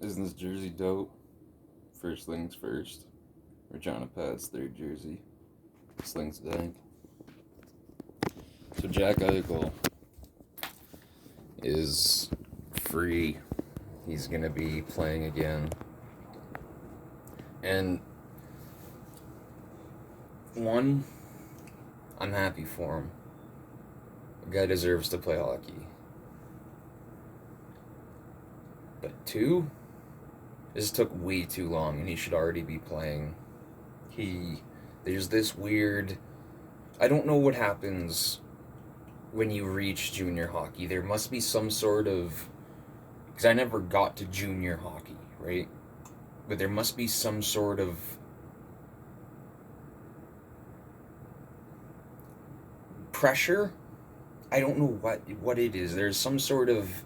Isn't this jersey dope? First things first. We're trying to pass third jersey. Slings dank. So Jack Eichel is free. He's gonna be playing again. And one, I'm happy for him. The guy deserves to play hockey. But two, this took way too long and he should already be playing. There's this weird, I don't know what happens when you reach junior hockey. There must be some sort of, because I never got to junior hockey, right? But there must be some sort of pressure. I don't know what it is. There's some sort of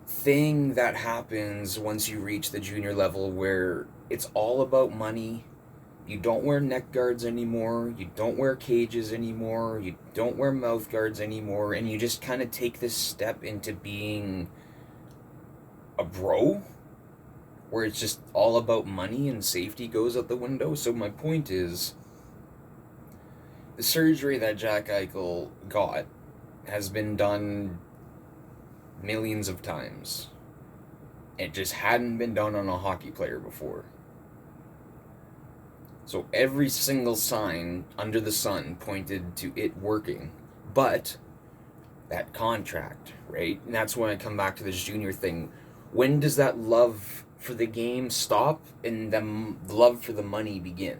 thing that happens once you reach the junior level where it's all about money. You don't wear neck guards anymore. You don't wear cages anymore. You don't wear mouth guards anymore. And you just kind of take this step into being a bro, where it's just all about money and safety goes out the window. So my point is, the surgery that Jack Eichel got has been done millions of times. It just hadn't been done on a hockey player before. So every single sign under the sun pointed to it working. But that contract, right? And that's when I come back to this junior thing. When does that love for the game stop and the love for the money begin?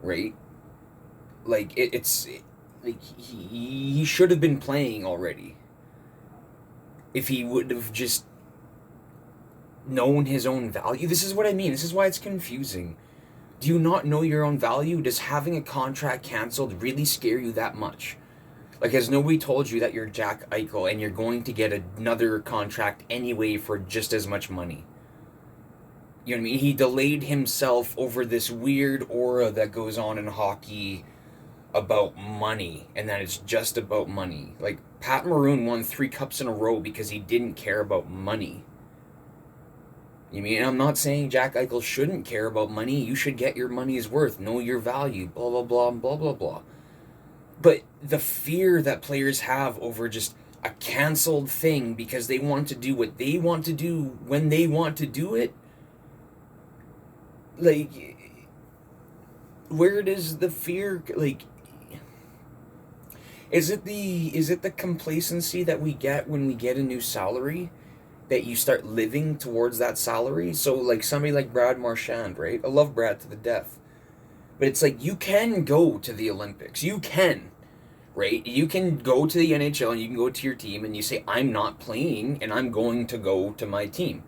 Right? Like, he should have been playing already. If he would have just known his own value. This is what I mean. This is why it's confusing. Do you not know your own value? Does having a contract canceled really scare you that much? Like, has nobody told you that you're Jack Eichel and you're going to get another contract anyway for just as much money? You know what I mean? He delayed himself over this weird aura that goes on in hockey about money, and that it's just about money. Like, Pat Maroon won 3 cups in a row because he didn't care about money. You mean, I'm not saying Jack Eichel shouldn't care about money. You should get your money's worth, know your value, blah, blah, blah, blah, blah, blah. But the fear that players have over just a canceled thing because they want to do what they want to do when they want to do it, like, where does the fear, like, is it the complacency that we get when we get a new salary? That you start living towards that salary? So, like, somebody like Brad Marchand, right? I love Brad to the death. But it's like, you can go to the Olympics. You can, right? You can go to the NHL and you can go to your team and you say, I'm not playing and I'm going to go to my team,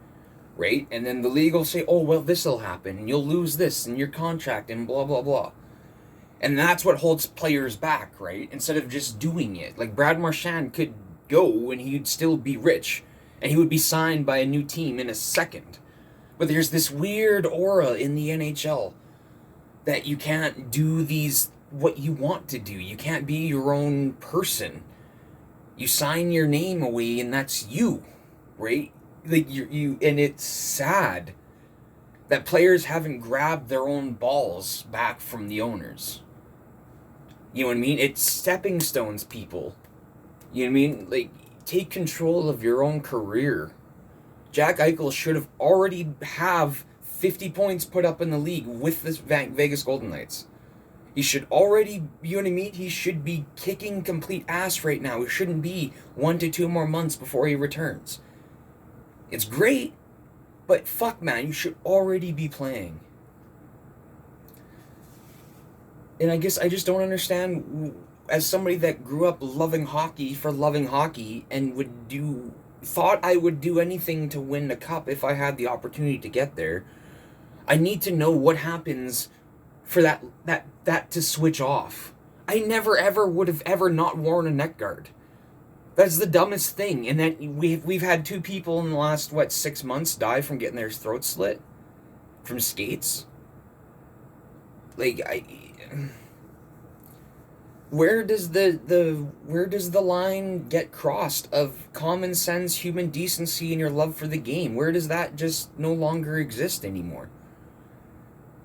right? And then the league will say, oh, well, this will happen and you'll lose this in your contract and blah, blah, blah. And that's what holds players back, right? Instead of just doing it. Like, Brad Marchand could go and he'd still be rich. And he would be signed by a new team in a second. But there's this weird aura in the NHL that you can't do what you want to do. You can't be your own person. You sign your name away and that's you, right? Like, and it's sad that players haven't grabbed their own balls back from the owners. You know what I mean? It's stepping stones, people. You know what I mean? Like, take control of your own career. Jack Eichel should have already have 50 points put up in the league with the Vegas Golden Knights. He should already, you know what I mean? He should be kicking complete ass right now. It shouldn't be 1 to 2 more months before he returns. It's great, but fuck, man, you should already be playing. And I guess I just don't understand, as somebody that grew up loving hockey for loving hockey and thought I would do anything to win the cup if I had the opportunity to get there, I need to know what happens for that to switch off. I never ever would have ever not worn a neck guard. That's the dumbest thing. And that we've had 2 people in the last 6 months die from getting their throats slit from skates. Like, where does the line get crossed of common sense, human decency, and your love for the game? Where does that just no longer exist anymore?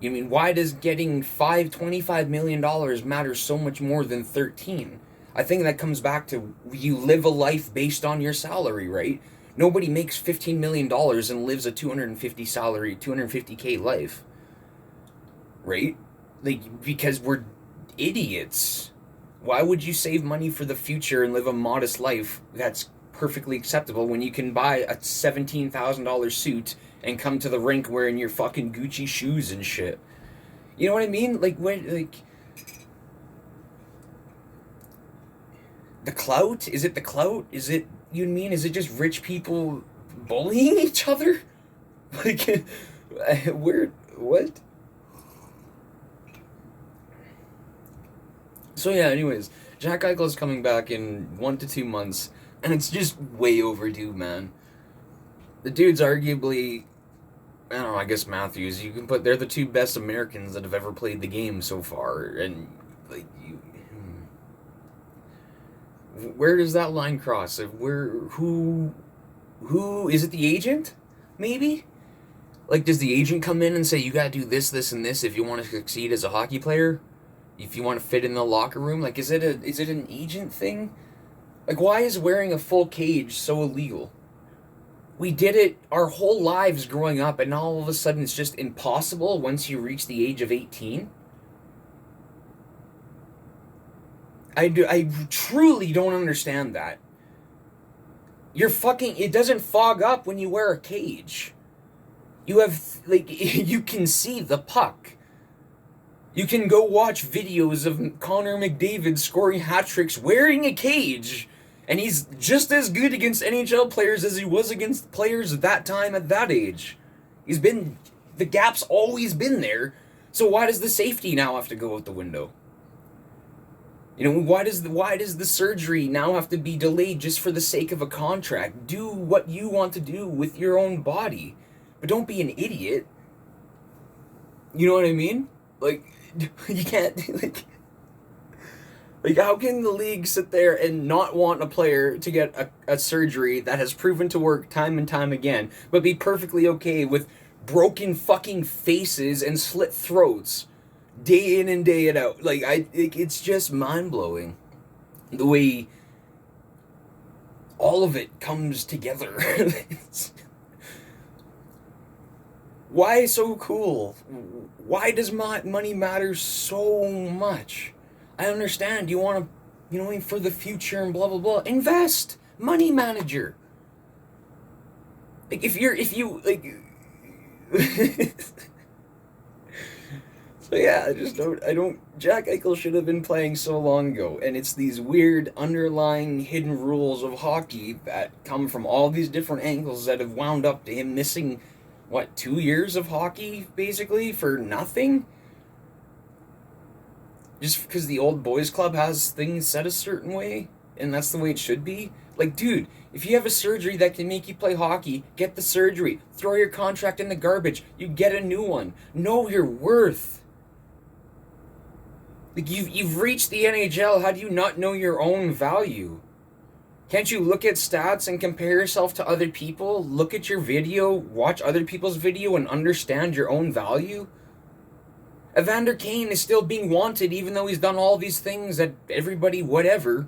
You mean, why does getting $25 million matter so much more than 13? I think that comes back to you live a life based on your salary, right? Nobody makes $15 million and lives a 250K life, right? Like, because we're idiots. Why would you save money for the future and live a modest life that's perfectly acceptable when you can buy a $17,000 suit and come to the rink wearing your fucking Gucci shoes and shit? You know what I mean? Like, when, like, the clout? Is it the clout? Is it, you mean, is it just rich people bullying each other? Like, where, what? So yeah, anyways, Jack Eichel's coming back in 1 to 2 months, and it's just way overdue, man. The dude's arguably, I don't know, I guess Matthews, you can put, they're the two best Americans that have ever played the game so far, and, like, where does that line cross? Who, is it the agent? Maybe? Like, does the agent come in and say, you gotta do this, this, and this if you want to succeed as a hockey player? If you want to fit in the locker room? Like, is it an agent thing? Like, why is wearing a full cage so illegal? We did it our whole lives growing up, and now all of a sudden it's just impossible once you reach the age of 18? I truly don't understand that. It doesn't fog up when you wear a cage. You have, like, you can see the puck. You can go watch videos of Connor McDavid scoring hat tricks wearing a cage, and he's just as good against NHL players as he was against players at that time at that age. The gap's always been there, so why does the safety now have to go out the window? You know, why does the surgery now have to be delayed just for the sake of a contract? Do what you want to do with your own body, but don't be an idiot. You know what I mean? Like, you can't, like, how can the league sit there and not want a player to get a surgery that has proven to work time and time again, but be perfectly okay with broken fucking faces and slit throats day in and day out? Like, it's just mind-blowing the way all of it comes together. Why so cool? Why does money matter so much? I understand you want to, you know, for the future and blah blah blah. Invest, money manager. Like, if you like. So yeah, I don't. Jack Eichel should have been playing so long ago, and it's these weird underlying hidden rules of hockey that come from all these different angles that have wound up to him missing, what, 2 years of hockey, basically, for nothing? Just because the old boys club has things set a certain way, and that's the way it should be? Like, dude, if you have a surgery that can make you play hockey, get the surgery. Throw your contract in the garbage. You get a new one. Know your worth. Like, you've reached the NHL. How do you not know your own value? Can't you look at stats and compare yourself to other people? Look at your video, watch other people's video, and understand your own value? Evander Kane is still being wanted even though he's done all these things that everybody whatever.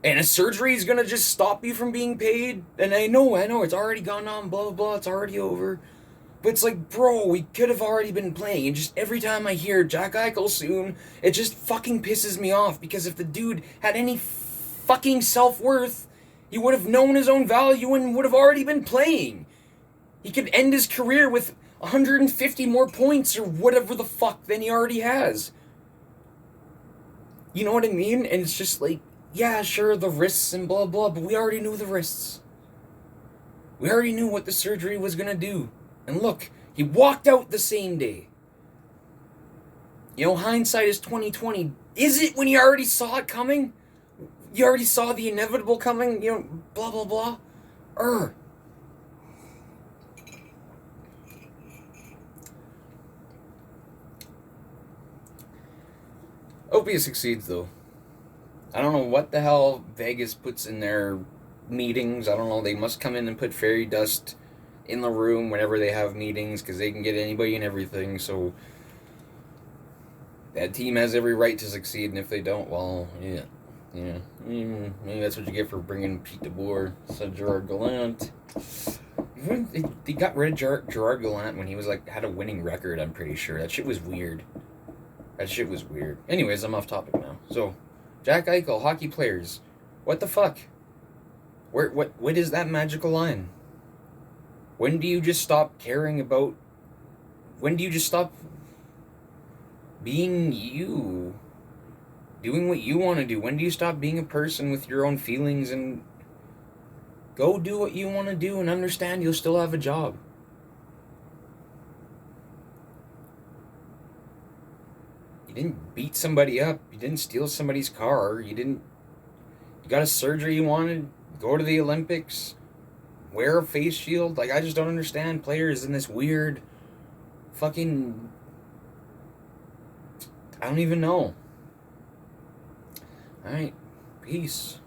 And a surgery is gonna just stop you from being paid? And I know, it's already gone on, blah, blah, blah, it's already over. But it's like, bro, we could have already been playing. And just every time I hear Jack Eichel soon, it just fucking pisses me off. Because if the dude had any fucking self-worth, he would have known his own value and would have already been playing. He could end his career with 150 more points or whatever the fuck than he already has. You know what I mean? And it's just like, yeah, sure, the risks and blah blah, but we already knew the risks. We already knew what the surgery was gonna do. And look, he walked out the same day. You know, hindsight is 20/20. Is it when you already saw it coming? You already saw the inevitable coming, you know, blah blah blah. hope he succeeds, though. I don't know what the hell Vegas puts in their meetings. I don't know. They must come in and put fairy dust in the room whenever they have meetings because they can get anybody and everything. So that team has every right to succeed, and if they don't, well, yeah. Yeah, maybe that's what you get for bringing Pete DeBoer, said Gerard Gallant. They got rid of Gerard Gallant when he was like had a winning record. I'm pretty sure that shit was weird. Anyways, I'm off topic now. So, Jack Eichel, hockey players, what the fuck? What is that magical line? When do you just stop caring about? When do you just stop being you? Doing what you want to do? When do you stop being a person with your own feelings and go do what you want to do and understand you'll still have a job? You didn't beat somebody up. You didn't steal somebody's car. You got a surgery you wanted. Go to the Olympics. Wear a face shield. Like, I just don't understand players in this weird fucking... I don't even know. Alright, peace.